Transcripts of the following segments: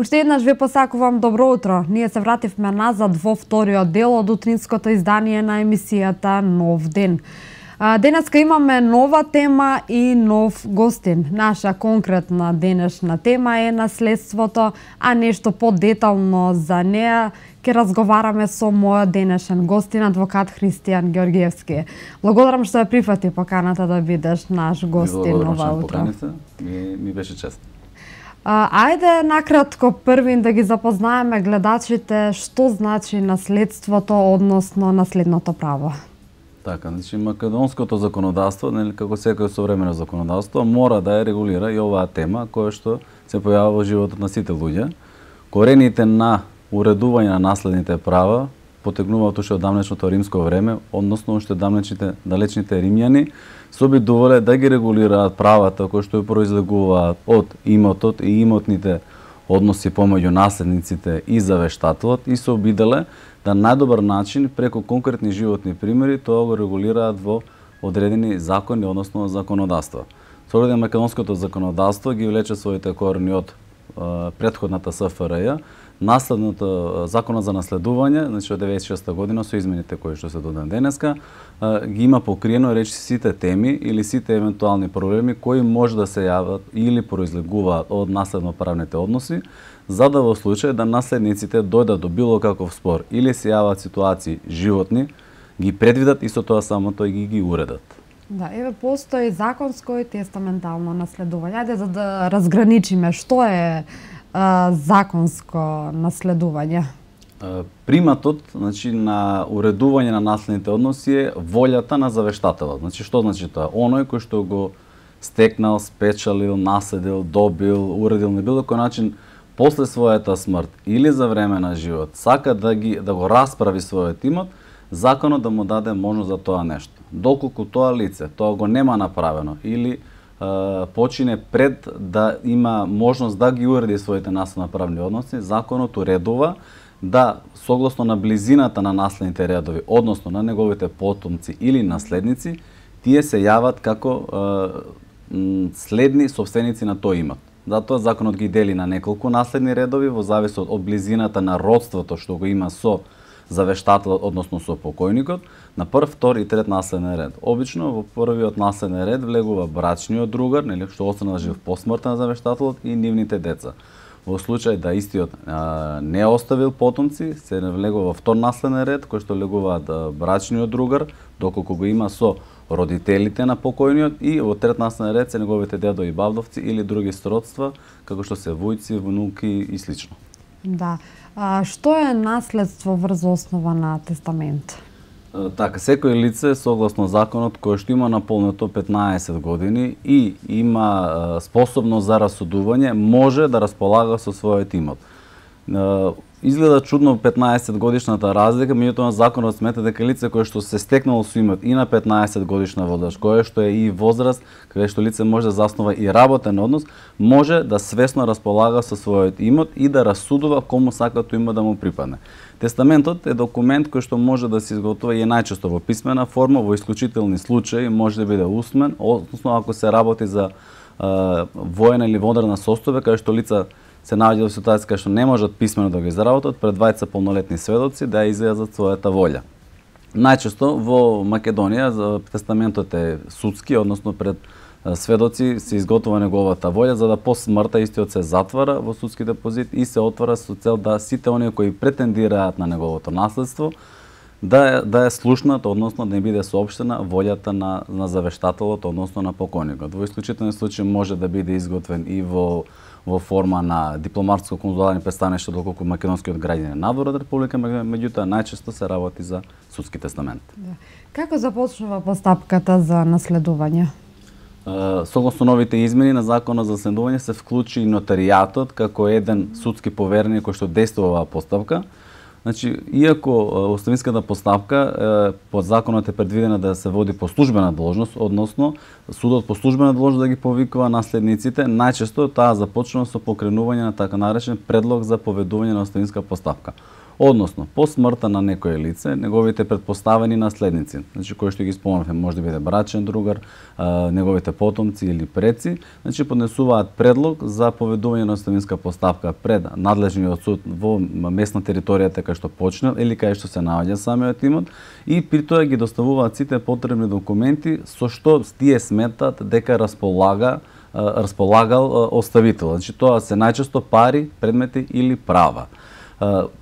Уште еднаш ве посакувам добро утро. Ние се вративме назад во вториот дел од утринското издание на емисијата Нов ден. Денеска имаме нова тема и нов гостин. Наша конкретна денешна тема е наследството, а нешто подетално за неа ќе разговараме со мојот денешен гостин, адвокат Христијан Ѓорѓевски. Благодарам што ја прифати поканата да бидеш наш гостин ова утро. Ми беше чест. Ајде накратко првин да ги запознаеме гледачите што значи наследството, односно наследното право. Така, значи македонското законодавство, нели како секој современо законодавство, мора да ја регулира и оваа тема која што се појавува во животот на сите луѓе. Корените на уредување на наследните права потегнуваат уште од давнешното римско време, односно уште далечните римјани се обидувале да ги регулираат правата кои што ја произлегуваат од имотот и имотните односи помеѓу наследниците и завештателот и се обиделе да најдобар начин преку конкретни животни примери тоа го регулираат во одредени закони, односно законодавства. Со оглед на македонското законодавство ги влече своите корени од претходната СФРЈ, наследното законот за наследување, значи од 96 година со измените кои што се до ден денеска, ги има покриено речи сите теми или сите евентуални проблеми кои може да се јават или произлегуваат од наследно-правните односи, за да во случај да наследниците дојдат до било каков спор или се јават ситуации животни, ги предвидат и со тоа само тој ги уредат. Да, еве постои законско и тестаментално наследување. Ајде за да разграничиме што е законско наследување. Приматот, значи на уредување на наследните односи е волјата на завештателот. Значи што значи тоа? Оној кој што го стекнал, спечалил, наследил, добил, уредил на било кој начин после својата смрт или за време на живот сака да го расправи својот имот, законот да му даде можност за тоа нешто. Доколку тоа лице тоа го нема направено или почине пред да има можност да ги уреди своите наследно-правни односи, законот уредува да согласно на близината на наследните редови, односно на неговите потомци или наследници, тие се јават како следни собственици на тој имот. Затоа законот ги дели на неколку наследни редови во зависност од близината на родството што го има со завештателот, односно со покојникот, на прв, втор и трет наследен ред. Обично во првиот наследен ред влегува брачниот другар, нели што останал жив по смртта на завештателот и нивните деца. Во случај да истиот не оставил потомци, се влегува во втор наследен ред, кој што влегуваат брачниот другар, доколку го има со родителите на покојниот, и во трет наследен ред се неговите дедови и бабдовци или други сродства, како што се вујци, внуки и слично. Да. Што е наследство врз основа на тестамент? Така, секој лице согласно законот кој што има наполнето 15 години и има способност за расудување, може да располага со својот имот. Изгледа чудно 15 годишната разлика, меѓутоа законот смета дека лице кое што се стекнало со имот и на 15 годишна возраст, кое што е и возраст каде што лице може да заснова и работен однос, може да свесно располага со својот имот и да расудува кому сака тој имот да му припадне. Тестаментот е документ кој што може да се изготвува и најчесто во писмена форма, во исклучителни случаи може да биде усмен, односно ако се работи за воена или водрена состојба каде што лица се наоѓа во ситуација каде што не можат писмено да го изработат пред двајца полнолетни сведоци да ја изјазат својата волја. Најчесто во Македонија тестаментот е судски, односно пред сведоци се изготвува неговата волја за да по смртта истиот се затвара во судски депозит и се отвара со цел да сите оние кои претендираат на неговото наследство да ја слушнат, односно да им биде соопштена волјата на завештателот, односно на покојникот. Во исклучителни случаи може да биде изготвен и во форма на дипломатско-конзуларни представништва доколку македонскиот граѓанин е надвор од Република, меѓутоа најчесто се работи за судски тестамент. Да. Како започнува постапката за наследување? Согласно новите измени на законот за наследување се вклучи и нотаријатот како еден судски повереник кој што действува оваа постапка. Значи, иако оставинската постапка по законот е предвидена да се води по службена должност, односно судот по службена должност да ги повикува наследниците, најчесто таа започнува со покренување на така наречен предлог за поведување на оставинска постапка. Односно, по смртта на некое лице, неговите предпоставени наследници, значи кои што ги спомнавме, може да биде брачен другар, неговите потомци или предци, значи поднесуваат предлог за поведување на оставинска поставка пред надлежниот суд во местна територија кај што почнал или кај што се наоѓа самиот имот и при тоа ги доставуваат сите потребни документи со што тие сметат дека располагал оставител. Значи тоа се најчесто пари, предмети или права.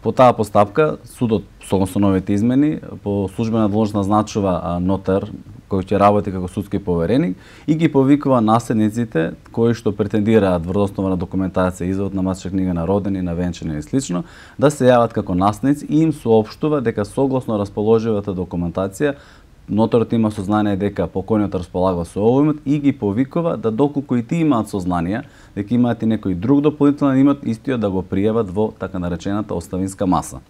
По таа постапка, судот, согласно новите измени, по службена должност назначува нотар кој ќе работи како судски повереник и ги повикува наследниците кои што претендираат врз основа на документација, извод на матична книга на родени, на венчани и слично, да се јават како наследници и им соопштува дека согласно расположивата документација нотарот има сознание дека покојниот располага со овој имот и ги повикува да доколку и тие имаат сознание дека имаат и некој друг дополнителен имот, истиот да го пријават во така наречената оставинска маса.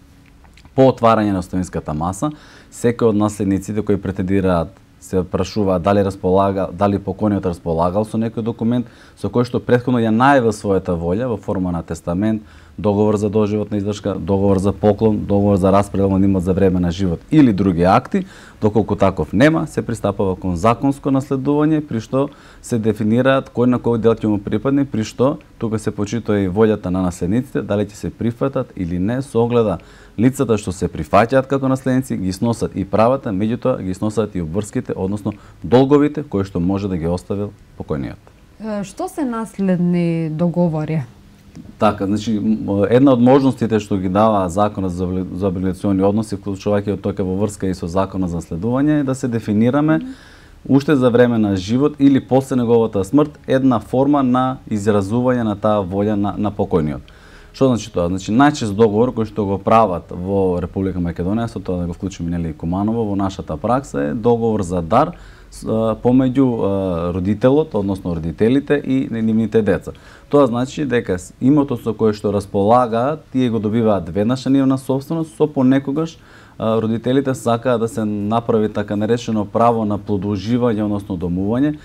По отварање на оставинската маса, секој од наследниците кои претендираат се прашуваат дали покојниот располагал со некој документ со кој што претходно ја најавил својата волја во форма на тестамент, договор за доживотна издршка, договор за поклон, договор за распредел на имот за време на живот или други акти, доколку таков нема, се пристапува кон законско наследување, при што се дефинираат кој на кој дел ќе му припадне, при што тука се почитува и волјата на наследниците, дали ќе се прифатат или не, со огледа лицата што се прифаќаат како наследници, ги сносат и правата, меѓутоа ги сносат и обврските, односно долговите кои што може да ги оставил покојниот. Што се наследни договори? Така, значи, една од можностите што ги дава Законот за облигациони односи, вклучувајќи тоа во врска и со Законот за наследување, е да се дефинираме уште за време на живот или после неговата смрт една форма на изразување на таа волја на покојниот. Што значи тоа? Значи, најчест договор кој што го прават во Република Македонија, со тоа да го вклучиме Нели Куманово во нашата пракса, е договор за дар помеѓу родителот, односно родителите и нивните деца. Тоа значи дека имотот со кој што располагаат, тие го добиваат веднаш на нивна собственост, со понекогаш родителите сакаат да се направи така наречено право на продолживање, односно домување.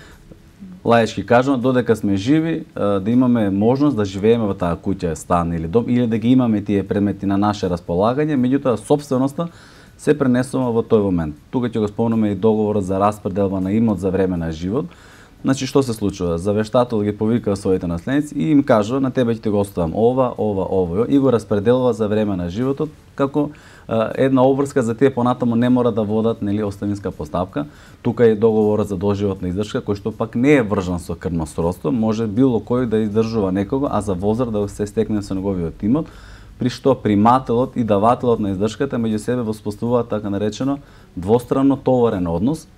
Лаички кажано, додека сме живи, да имаме можност да живееме во таа куќа, стан или дом, или да ги имаме тие предмети на наше располагање, меѓутоа собственоста се пренесува во тој момент. Тука ќе го спомнеме и договорот за распределба на имот за време на живот. Значи, што се случува? Завештател ги повика своите наследници и им кажува: на тебе ќе го оставам ова и го распределува за време на животот како една обврска за тие понатаму не мора да водат оставинска постапка. Тука е договорот за доживотна издршка кој што пак не е врзан со крвно сродство, може било кој да издржува некого, а за возраст да се стекне со неговиот имот, при што примателот и давателот на издршката меѓу себе воспоставуваат така наречено двостранно товарен однос,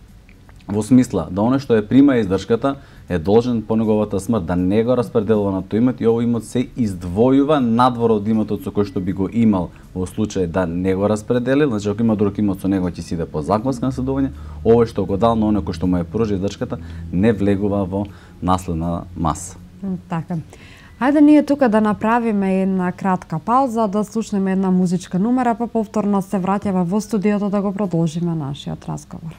во смисла да оној што ја прима издршката е должен по неговата смрт да не го распределува на тој имот и овој имот се издвојува надвор од имотот со кој што би го имал во случај да не го распределил. Значи, ако има друг имот со него ќе си иде по законско наследување, овој што го дал на оној кој што му ја пружи издршката не влегува во наследна маса. Така. Ајде ние тука да направиме една кратка пауза, да слушнеме една музичка номера, па повторно се враќаме во студиото да го продолжиме нашиот разговор.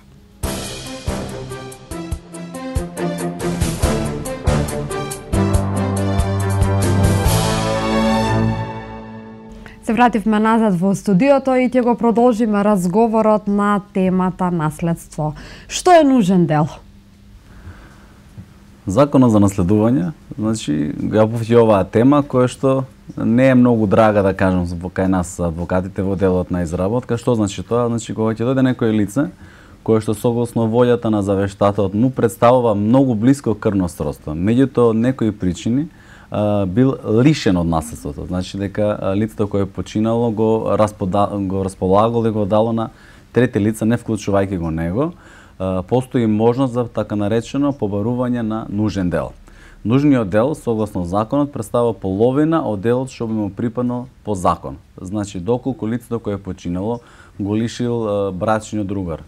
Се вративме назад во студиото и ќе го продолжиме разговорот на темата наследство. Што е нужен дел? Законот за наследување, значи, ја повторувам оваа тема која што не е многу драга, да кажам, кај нас адвокатите во делот на изработка. Што значи тоа? Значи, кога ќе дојде некој лице кое што согласно волјата на завештателот му представува многу блиско крвно сродство, меѓутоа од некои причини бил лишен од наследството. Значи дека лицето кое починало го располагало и го дало на трети лица, не вклучувајќи го него, постои можност за така наречено побарување на нужен дел. Нужниот дел, согласно законот, представува половина од делот што би му припаднал по закон. Значи, доколку лицето кое починало го лишил брачниот другар,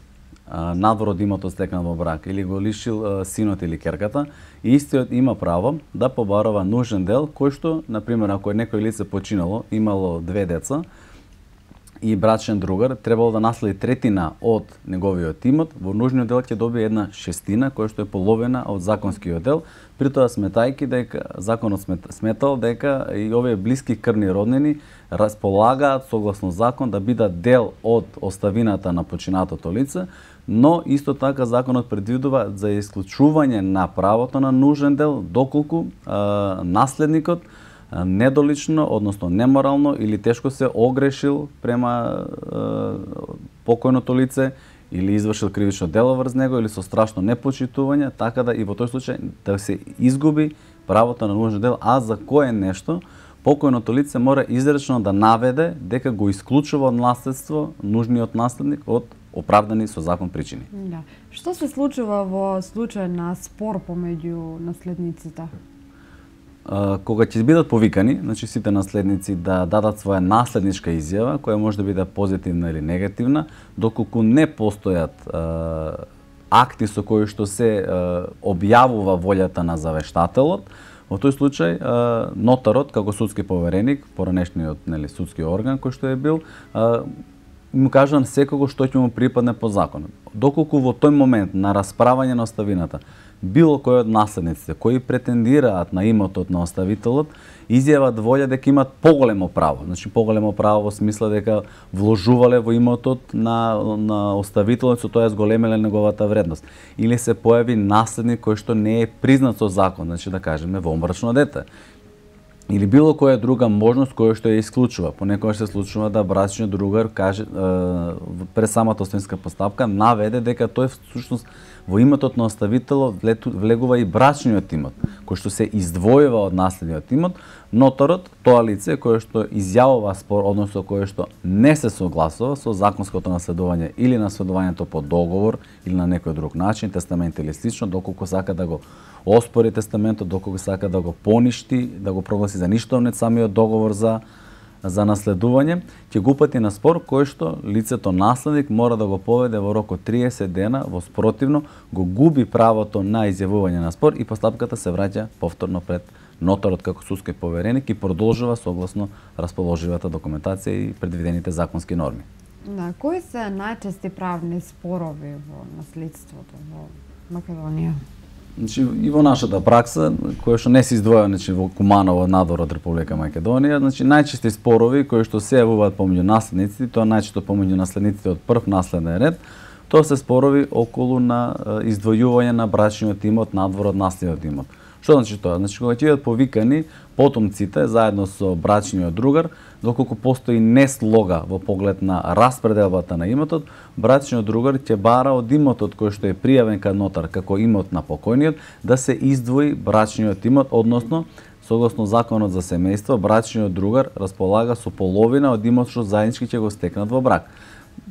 надвор од имотот стекнат во брак, или го лишил синот или керката, истиот има право да побарува нужен дел, кој што, например, ако е некој лице починало, имало 2 деца, и брачен другар требало да наследи третина од неговиот имот, во нужниот дел ќе добие една шестина која што е половина од законскиот дел, при тоа сметајќи дека законот сметал дека и овие блиски крвни роднини располагаат согласно закон да бидат дел од оставината на починатото лице, но исто така законот предвидува за исклучување на правото на нужен дел доколку наследникот недолично, односно неморално или тешко се огрешил према покојното лице или извршил кривично дело врз него или со страшно непочитување, така да и во тој случај да се изгуби правото на нужен дел, а за кое нешто покојното лице мора изречно да наведе дека го исклучува од наследство нужниот наследник од оправдани со закон причини. Да. Што се случува во случај на спор помеѓу наследниците? Кога ќе бидат повикани, значи сите наследници да дадат своја наследничка изјава, која може да биде позитивна или негативна, доколку не постојат акти со кои што се објавува волјата на завештателот, во тој случај нотарот како судски повереник, поранешниот судски орган кој што е бил, му кажан секого што ќе му припадне по закон. Доколку во тој момент на расправање на оставината било кој од наследниците кои претендираат на имотот на оставителот, изјават волја дека имат поголемо право. Значи поголемо право во смисла дека вложувале во имотот на оставителот, со тоа зголемеле неговата вредност. Или се појави наследник кој што не е признат со закон, значи да кажеме вонбрачно дете. Или било која друга можност која што ја исклучува. Понекогаш се случува да брачниот другар каже пред самата оставинска постапка наведе дека тој всушност во имотот на оставителот влегува и брачниот имот, кој што се издвојува од наследниот имот. Нотарот, тоа лице кое што изјавува спор, односно кое што не се согласува со законското наследување или наследувањето по договор или на некој друг начин, тестамент или слично, доколку сака да го оспори тестаментот, доколку сака да го поништи, да го прогласи за ништовнет самиот договор за наследување, ќе го упати на спор кој што лицето наследник мора да го поведе во рок од 30 дена, во спротивно го губи правото на изјавување на спор и постапката се враќа повторно пред нотарот како судски повереник и продолжува согласно расположивата документација и предвидените законски норми. Да, кои се најчести правни спорови во наследството во Македонија? Значи, и во нашата пракса, која што не се издвоја во Куманово надвор од Република Македонија, значи најчести спорови кои што се јавуваат помеѓу наследниците, тоа најчесто помеѓу наследниците од прв наследен ред, тоа се спорови околу на издвојување на брачниот имот надвор од наследниот имот. Што значи тоа? Значи кога ќе бидат повикани потомците заедно со брачниот другар, доколку постои неслога во поглед на распределбата на имотот, брачниот другар ќе бара од имотот кој што е пријавен кај нотар како имот на покојниот да се издвои брачниот имот, односно согласно законот за семејство, брачниот другар располага со половина од имот што заеднички ќе го стекнат во брак.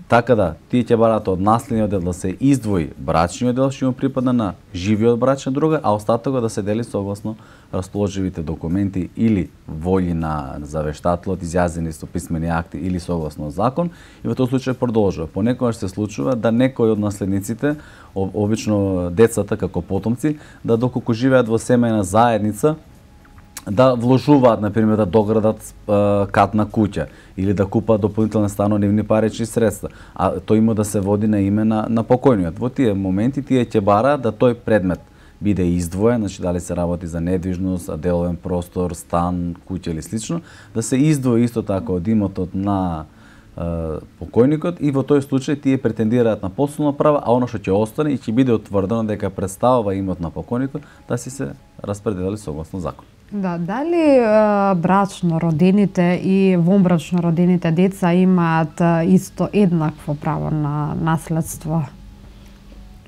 Така да, тие ќе бараат од наследниот дел да се издвои брачниот дел што му припадна на живиот брачен другар, а остатокот да се дели согласно расположивите документи или волји на завештателот, изјазени со писмени акти или согласно закон, и во тој случај продолжува. Понекогаш се случува да некој од наследниците, обично децата како потомци, да доколку живеат во семејна заедница, да вложуваат, например, да доградат катна куќа или да купат дополнителни становни парични средства, а тој има да се води на име на покојниот. Во тие моменти тие ќе бараат да тој предмет биде издвоен, значи дали се работи за недвижност, деловен простор, стан, куќа или слично, да се издвои исто така од имотот на покојникот и во тој случај тие претендираат на посолно право, а оно што ќе остане и ќе биде утврдено дека представува имот на покојникот да си се распределили согласно закон. Да, дали брачно родените и вонбрачно родените деца имаат исто еднакво право на наследство?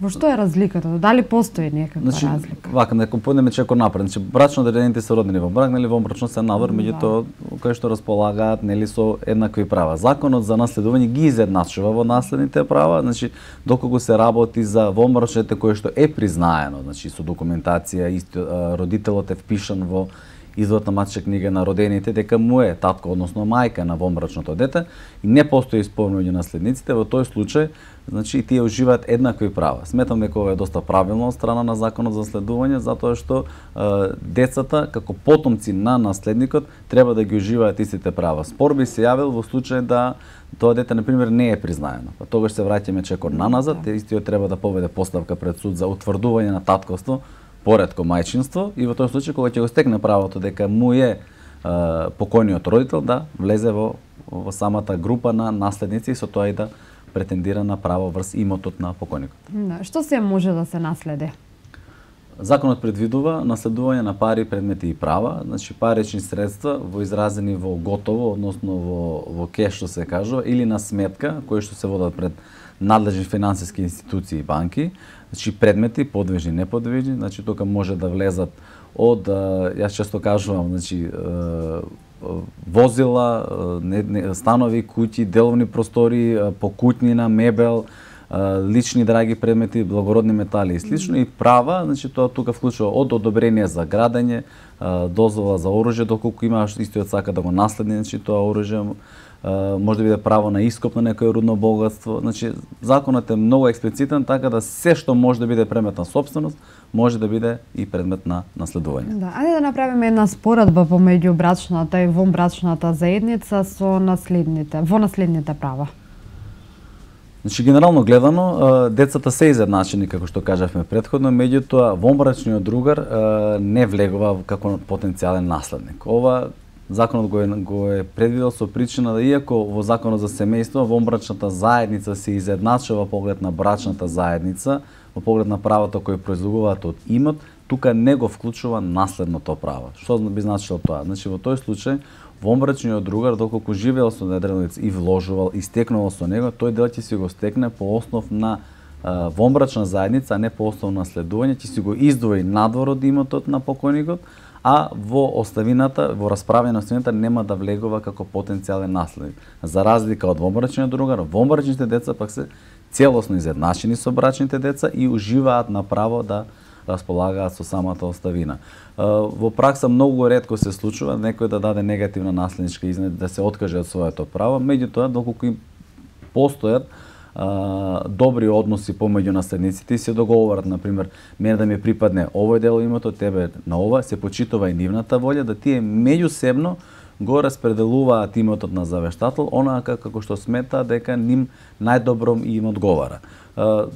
Во што е разликата? Дали постои некаква разлика? Вака, нека појдеме чеко напред. Значи, брачно родените се родени во брак, нели вонбрачно се надвор, меѓутоа кои што располагаат нели со еднакви права. Законот за наследување ги изедначува во наследните права, значи доколку се работи за вонбрачните кои што е признаено, значи со документација, родителот е впишан во изводна матична книга на родените дека му е татко, односно мајка на вонбрачното дете и не постои спор меѓу наследниците, во тој случај значи и тие уживаат еднакви права. Сметам дека ова е доста правилно од страна на законот за следување, затоа што децата како потомци на наследникот треба да ги уживаат истите права. Спор би се јавил во случај да тоа дете на пример не е признаено. Па тогаш се враќаме чекор наназад, истиот треба да поведе поставка пред суд за утврдување на татковство поретко мајчинство и во тој случај кога ќе го стекне правото дека му е покојниот родител да влезе во самата група на наследници и со тоа и да претендира на право врз имотот на покојникот. Да, што се може да се наследи? Законот предвидува наследување на пари, предмети и права, значи парични средства во изразени во готово, односно во кеш што се кажува, или на сметка кои што се водат пред надлежни финансиски институции и банки, значи предмети подвижни, неподвижни, значи тука може да влезат од јас често кажувам, значи возила, станови, куќи, деловни простори, покутнина, мебел, лични драги предмети, благородни метали и слично, и права, значи тоа тука вклучува од одобрение за градење, дозвола за оружје, доколку има истиот сака да го наследи, значи тоа оружје може да биде право на ископ на некој рудно богатство. Значи законот е многу експлицитен, така да се што може да биде предмет на собственост, може да биде и предмет на наследување. Да, ајде да направиме една споредба помеѓу брачната и вонбрачната заедница со во наследните права. Значи, генерално гледано, децата се изедначени, како што кажавме претходно, меѓутоа вонбрачниот другар не влегува како потенцијален наследник. Ова законот го е предвидел со причина да иако во законот за семејство вонбрачната заедница се изедначува во поглед на брачната заедница, во поглед на правата кои произлегуваат од имот, тука не го вклучува наследното право. Што би значило тоа? Значи во тој случај вонбрачниот другар, доколку живеел со недрено лице и вложувал и стекнувал со него, тој дел ќе си го стекне по основ на вонбрачна заедница, а не по основ на наследување, ќе си го издвои надвор од имотот на покојникот, а во оставината, во расправа на оставината нема да влегува како потенцијален наследник. За разлика од вонбрачниот другар, вонбрачните деца пак се целосно изедначени со брачните деца и уживаат на право да располагаат со самата оставина. Во пракса многу ретко се случува некој да даде негативна наследничка изнеда, да се откаже од своето право, меѓутоа доколку им постојат добри односи помеѓу наследниците и се договорат, например, мене да ми припадне овој дел имотот, тебе на ова, се почитува и нивната волја да тие меѓусебно го распределуваат имотот на завештател онака како што смета дека ним најдобро им одговара.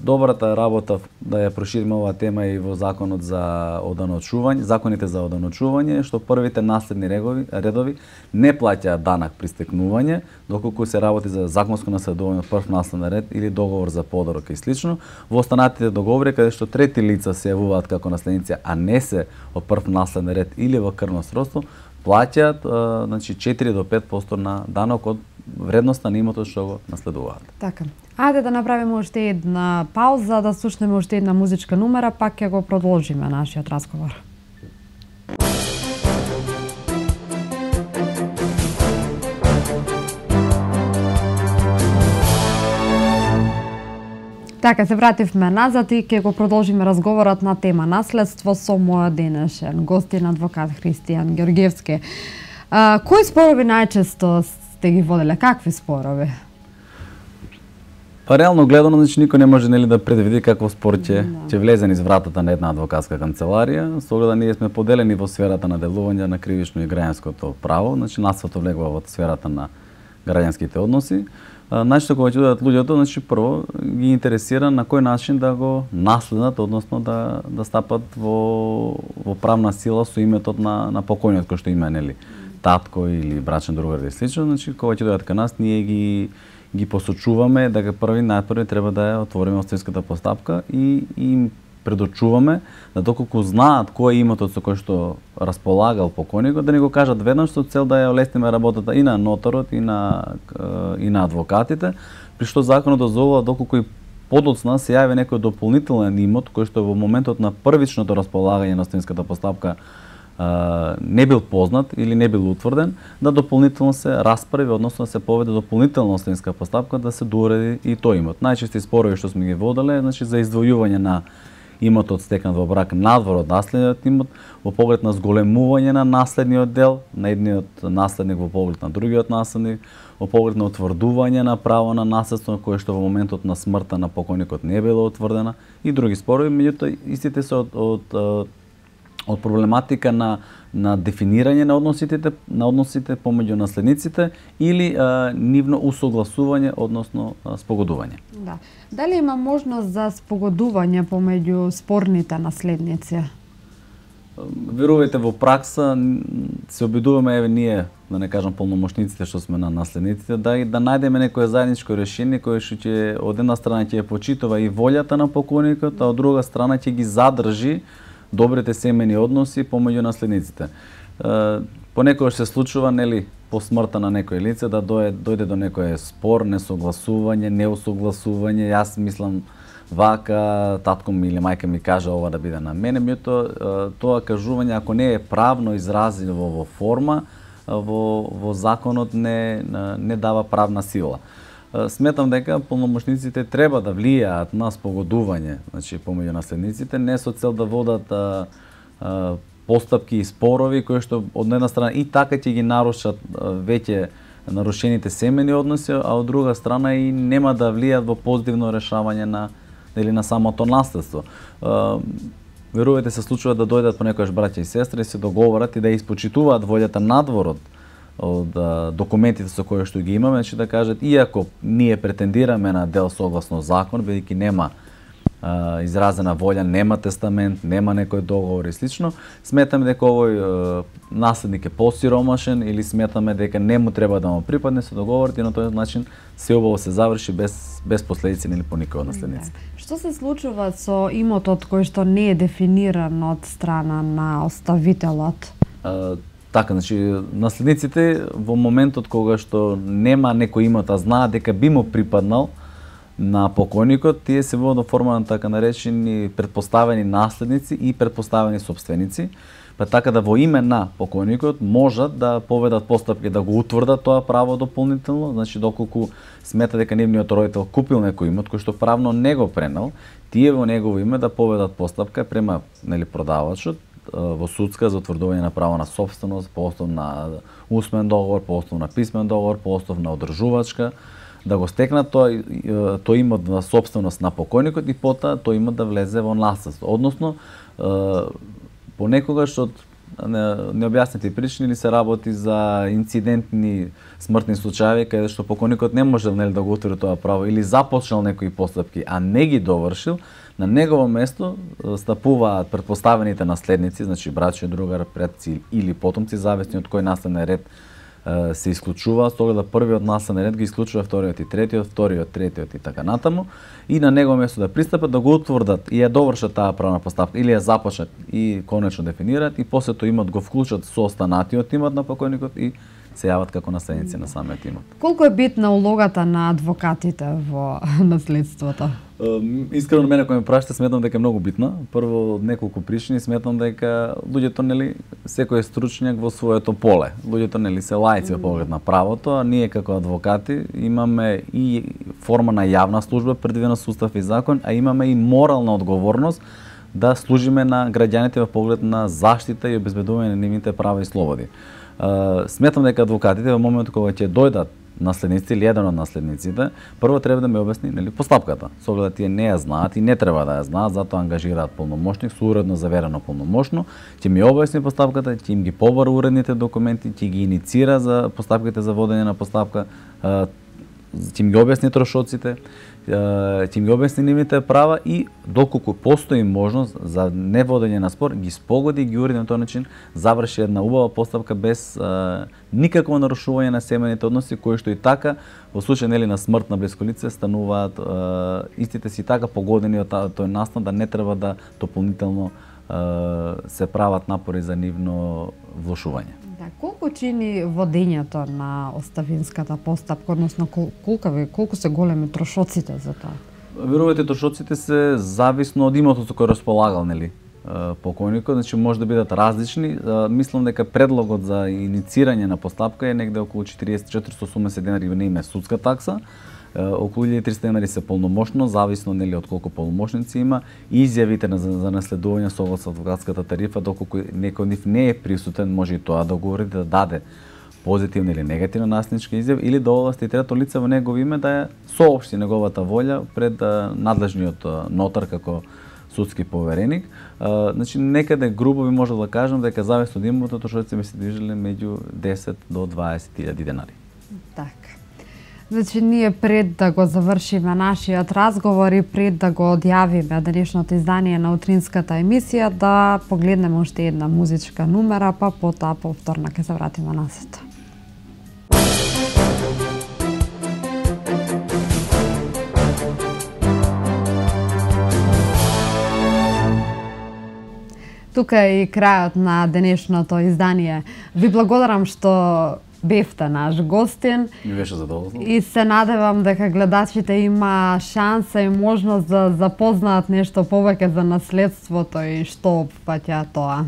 Добрата работа да ја прошириме оваа тема и во законот за оданочување, законите за оданочување, што првите наследни редови не плаќаат данак при стекнување, доколку се работи за законско наследување од прв наследен ред или договор за подарок и слично. Во останатите договори каде што трети лица се јавуваат како наследници, а не се од прв наследен ред или во крвно сродство, плаќаат значи 4 до 5% на данок од вредноста на имотот што го наследуваат. Така. Ајде да направиме уште една пауза, да слушнеме уште една музичка номера, пак ќе го продолжиме нашиот разговор. Така, се вративме назад и ќе го продолжиме разговорот на тема наследство со мојот денешен гостин адвокат Христијан Ѓорѓевски. Кои спорови најчесто сте ги воделе? Какви спорови? Па реално гледано, значи никој не може нели да предвиди каков спор ќе влезе низ вратата на една адвокатска канцеларија, со оглед да ние сме поделени во сферата на делување на кривично и граѓанското право, значи наследството влегува во сферата на граѓанските односи. Најчесто кога ќе дојдат луѓето, значи прво ги интересира на кој начин да го наследат, односно да стапат во правна сила со иметот на покојниот кој што има нели татко или брачен другар или слично, значи кога ќе дојдат кај нас ние ги посочуваме дека најпрви треба да ја отвориме оставинската постапка и им предочуваме да доколку знаат кој е имотот со кој што располагал покојникот, да ни го кажат веднаш со цел да ја олесниме работата и на нотарот и на адвокатите, при што законот дозволува доколку и подоцна се јави некој дополнителен имот кој што во моментот на првичното располагање на оставинската постапка не бил познат или не бил утврден, да дополнително се расправи, односно да се поведе дополнителна оставинска постапка да се доуреди и тој имот. Најчести спорови што сме ги воделе, значи за издвојување на имотот стекнат во брак надвор од наследниот имот, во поглед на зголемување на наследниот дел, на едниот наследник во поглед на другиот наследник, во поглед на утврдување на право на наследство кое што во моментот на смртта на покойникот не било утврдена и други спорови, меѓутоа истите се од проблематика на дефинирање на односите помеѓу наследниците или нивно усогласување, односно спогодување. Да. Дали има можност за спогодување помеѓу спорните наследници? Верувајте, во пракса се обидуваме, еве ние, да не кажам полномошниците што сме на наследниците, да најдеме некое заедничко решение кое што ќе од една страна ќе ја почитува и волјата на покойникот, а од друга страна ќе ги задржи добрите семени односи помеѓу наследниците. Понекогаш се случува, нели, по смртта на некој лице да дојде до некој спор, несогласување, неусогласување. Јас мислам вака, татко ми или мајка ми кажа ова да биде на мене, меѓутоа тоа кажување ако не е правно изразено во форма, во законот не дава правна сила. Сметам дека полномошниците треба да влијаат на спогодување, значи помеѓу наследниците, не со цел да водат постапки и спорови кои што од една страна и така ќе ги нарушат веќе нарушените семени односи, а од друга страна и нема да влијаат во позитивно решавање на самото наследство. Верувајте, се случува да дојдат понекогаш браќа и сестри и се договорат и да испочитуваат волјата надвор од документите со кои што ги имаме, значи да кажат, иако ние претендираме на дел согласно закон, бидејќи нема изразена волја, нема тестамент, нема некој договор и слично, сметаме дека овој наследник е посиромашен или сметаме дека не му треба да му припадне, се договорите и на тој начин се убаво се заврши без последици или по никој од наследниците. Што се случува со имотот кој што не е дефиниран од страна на оставителот? Така, значи, наследниците во моментот кога што нема некој имот, а знаат дека би му припаднал на покойникот, тие се во форма на така наречени претпоставени наследници и претпоставени сопственици, па така да во име на покойникот можат да поведат постапки да го утврдат тоа право дополнително, значи доколку смета дека нивниот родител купил некој имот кој што правно не го пренел, тие во негово име да поведат постапка према, нели, продавачот во судска за утврдување на право на собственост, по основ на усмен договор, по основ на писмен договор, по основ на одржувачка, да го стекнат тој имот на собственост на покойникот и потоа тој имот да влезе во наследство. Односно, понекогаш од необјаснети причини или се работи за инцидентни смртни случаи каде што покойникот не можел, нели, да го утврди тоа право или започнал некои постапки, а не ги довршил, на негово место стапуваат претпоставените наследници, значи браќа, другар, предци или потомци, зависни од кој наследен ред се исклучува, со оглед првиот наследен ред ги исклучува вториот и третиот, вториот, третиот и така натаму, и на негово место да пристапат, да го утврдат и ја довршат таа правна постапка или ја започнат и конечно дефинираат и после тоа имот го вклучат со останатиот имот на покойникот и се јават како наследници на самиот имот. Колку е битна улогата на адвокатите во наследството? Искрено мене кога ме прашате, сметам дека е многу битна. Прво од неколку причини, сметам дека луѓето, нели, секој е стручњак во своето поле. Луѓето, нели, се лаици во поглед на правото, а ние како адвокати имаме и форма на јавна служба предвидена со устав и закон, а имаме и морална одговорност да служиме на граѓаните во поглед на заштита и обезбедување на нивните права и слободи. Сметам дека адвокатите во моментот кога ќе дојдат наследници или еден од наследниците, прво треба да ме објасни, нели, постапката. Со оглед да тие не ја знаат и не треба да ја знаат, затоа ангажираат полномошник, со уредно заверено полномошно, ќе ми објасни постапката, ќе им ги побара уредните документи, ќе ги иницира за постапките за водење на постапка, ќе им ги објасни трошоците, ќе им ги објасни нивните права и доколку постои можност за неводење на спор, ги спогоди и ги уреди на тој начин, заврши една убава постапка без никакво нарушување на семените односи, кои што и така во случај, нели, на смрт на блиско лице стануваат истите си така погодени од тој настан да не треба да дополнително се прават напори за нивно влошување. Да, колку чини водењето на оставинската постапка, односно колку се големи трошоците за тоа? Верувајте, трошоците се зависно од имотот со кој располагал, нели, покойникот, значи може да бидат различни. Мислам дека предлогот за иницирање на постапка е негде околу 40-480 денари на име судска такса, околу 1300 денари се полномошно, зависно нели од колку полномошници има, изјавите за наследување согласно адвокатската тарифа, доколку некој од нив не е присутен, може и тоа да го уреди, да даде позитивна или негативна наследничка изјава или да овласти трето лице во негово име да ја соопшти неговата волја пред надлежниот нотар како судски повереник. Значи некаде грубо би можел да кажам дека зависно од имотот трошоци би се движеле меѓу 10 до 20.000 денари. Така. Значи, ние пред да го завршиме нашиот разговор и пред да го одјавиме денешното издание на утринската емисија, да погледнеме уште една музичка номера, па потоа повторно ќе се вратиме назад. Тука е и крајот на денешното издание. Ви благодарам што бевте наш гостин. Ми беше задоволство. И се надевам дека гледачите има шанса и можност да запознаат нешто повеќе за наследството и што опфаќа тоа.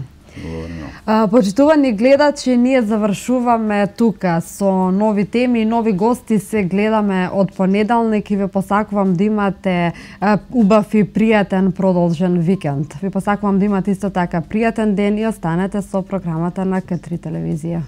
Почитувани гледачи, ние завршуваме тука со нови теми и нови гости. Се гледаме од понеделник и ви посакувам да имате убав и пријатен продолжен викенд. Ви посакувам да имате исто така пријатен ден и останете со програмата на К3 телевизија.